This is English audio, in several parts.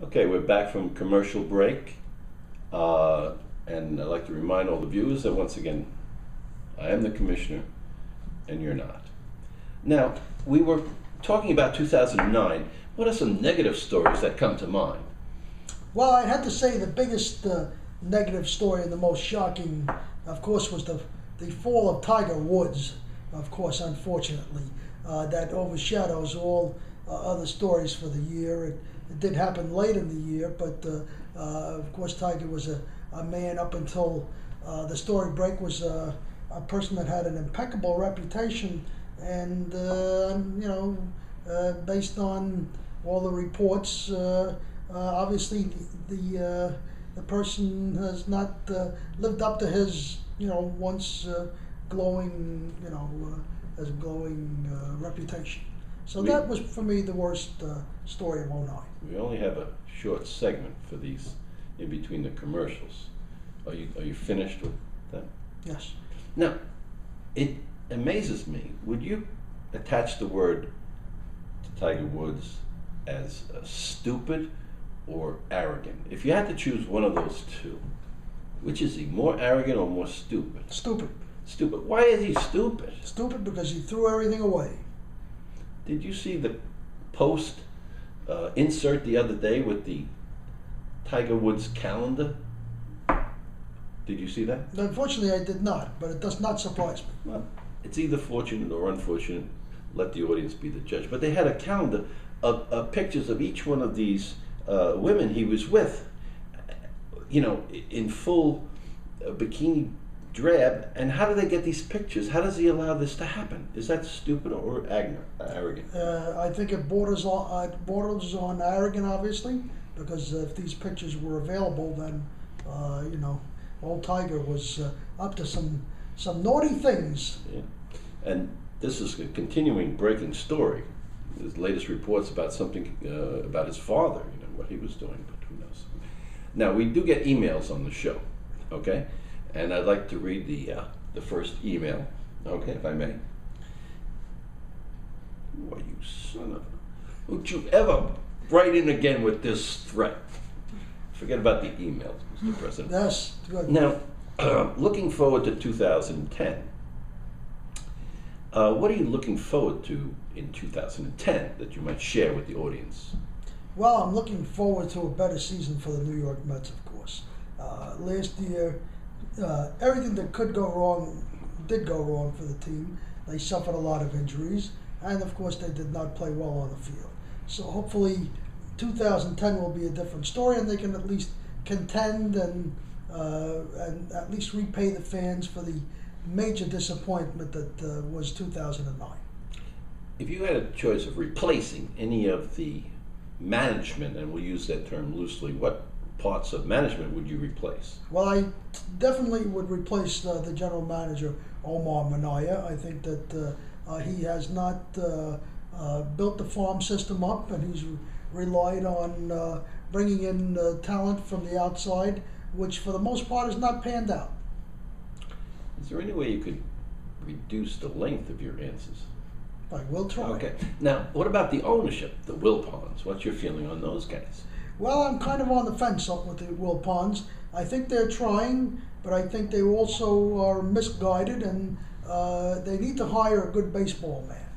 Okay, we're back from commercial break, and I'd like to remind all the viewers that once again, I am the commissioner, and you're not. Now, we were talking about 2009. What are some negative stories that come to mind? Well, I had to say the biggest negative story and the most shocking, of course, was the fall of Tiger Woods, of course, unfortunately. That overshadows all other stories for the year. It did happen late in the year, but of course Tiger was a man up until the story break, was a person that had an impeccable reputation, and based on all the reports, obviously the person has not lived up to his once glowing reputation. So that was, for me, the worst story of 2009. We only have a short segment for these in between the commercials. Are you finished with them? Yes. Now, it amazes me. Would you attach the word to Tiger Woods as stupid or arrogant? If you had to choose one of those two, which is he, more arrogant or more stupid? Stupid. Stupid. Why is he stupid? Stupid because he threw everything away. Did you see the post insert the other day with the Tiger Woods calendar? Did you see that? Unfortunately, I did not, but it does not surprise me. Well, it's either fortunate or unfortunate. Let the audience be the judge. But they had a calendar of pictures of each one of these women he was with, in full bikini drab. And how do they get these pictures? How does he allow this to happen? Is that stupid or arrogant? I think it borders on arrogant, obviously, because if these pictures were available, then old Tiger was up to some naughty things. Yeah. And this is a continuing breaking story. His latest reports about something about his father, what he was doing, but who knows. Now, we do get emails on the show, okay? And I'd like to read the first email, okay, if I may. Why, you son of a... Don't you ever write in again with this threat. Forget about the emails, Mr. President. Yes, good. Now, looking forward to 2010, what are you looking forward to in 2010 that you might share with the audience? Well, I'm looking forward to a better season for the New York Mets, of course. Last year, everything that could go wrong did go wrong for the team. They suffered a lot of injuries, and of course they did not play well on the field. So hopefully 2010 will be a different story, and they can at least contend and at least repay the fans for the major disappointment that was 2009. If you had a choice of replacing any of the management, and we'll use that term loosely, what parts of management would you replace? Well, I definitely would replace the general manager, Omar Minaya. I think that he has not built the farm system up, and he's relied on bringing in talent from the outside, which for the most part has not panned out. Is there any way you could reduce the length of your answers? I will try. Okay. Now, what about the ownership, the Wilpons? What's your feeling on those guys? Well, I'm kind of on the fence with the Wilpons. I think they're trying, but I think they also are misguided, and they need to hire a good baseball man.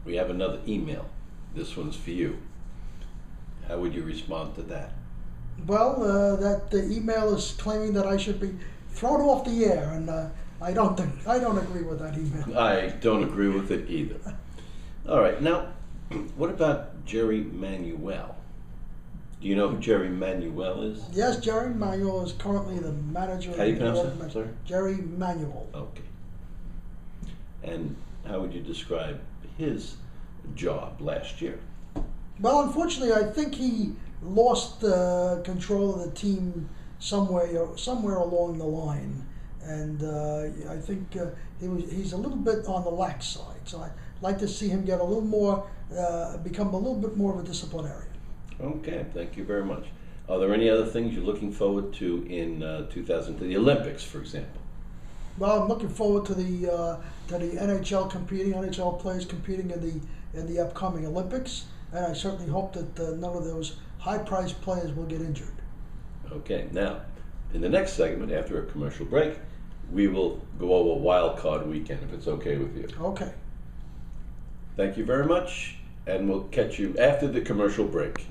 We have another email. This one's for you. How would you respond to that? Well, that the email is claiming that I should be thrown off the air, and I don't agree with that email. I don't agree with it either. All right. Now, what about Jerry Manuel? Do you know who Jerry Manuel is? Yes, Jerry Manuel is currently the manager of the New York Mets. How do you pronounce that? Sorry? Jerry Manuel. Okay. And how would you describe his job last year? Well, unfortunately, I think he lost control of the team somewhere along the line, and I think he's a little bit on the lax side. So I'd like to see him get a little more, become a little bit more of a disciplinarian. Okay, thank you very much. Are there any other things you're looking forward to in 2000, to the Olympics, for example? Well, I'm looking forward to the NHL players competing in the upcoming Olympics, and I certainly hope that none of those high-priced players will get injured. Okay, now, in the next segment, after a commercial break, we will go over Wild Card Weekend, if it's okay with you. Okay. Thank you very much, and we'll catch you after the commercial break.